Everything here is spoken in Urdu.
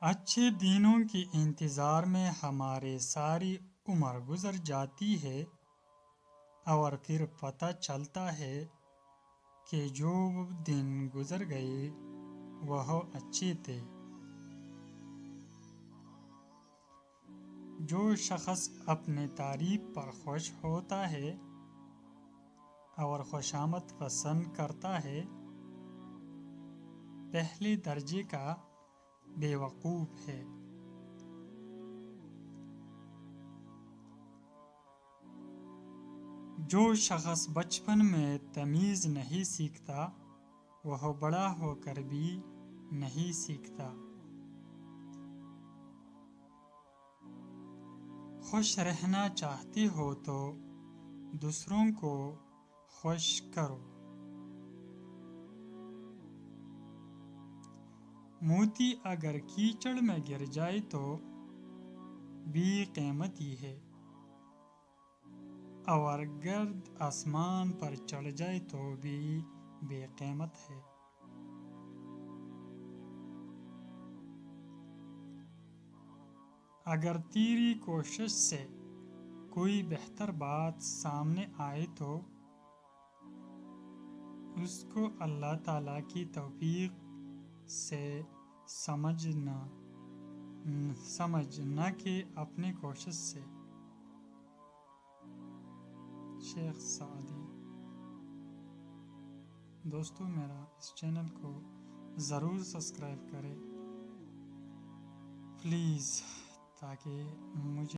اچھے دنوں کے انتظار میں ہماری ساری عمر گزر جاتی ہے اور پھر پتہ چلتا ہے کہ جو دن گزر گئے وہ اچھے تھے۔ جو شخص اپنے تعریف پر خوش ہوتا ہے اور خوشامد پسند کرتا ہے پہلے درجے کا بے وقوف ہے۔ جو شخص بچپن میں تمیز نہیں سیکھتا وہ بڑا ہو کر بھی نہیں سیکھتا۔ خوش رہنا چاہتے ہو تو دوسروں کو خوش کرو۔ موتی اگر کیچڑ میں گر جائے تو بے قیمتی ہے اور گرد آسمان پر چڑھ جائے تو بھی بے قیمت ہے۔ اگر تیری کوشش سے کوئی بہتر بات سامنے آئے تو اس کو اللہ تعالیٰ کی توفیق سے سمجھ نہ کہ اپنی کوشش سے۔ شیخ سعدی۔ دوستو میرا اس چینل کو ضرور سبسکرائب کریں پلیز، تاکہ مجھے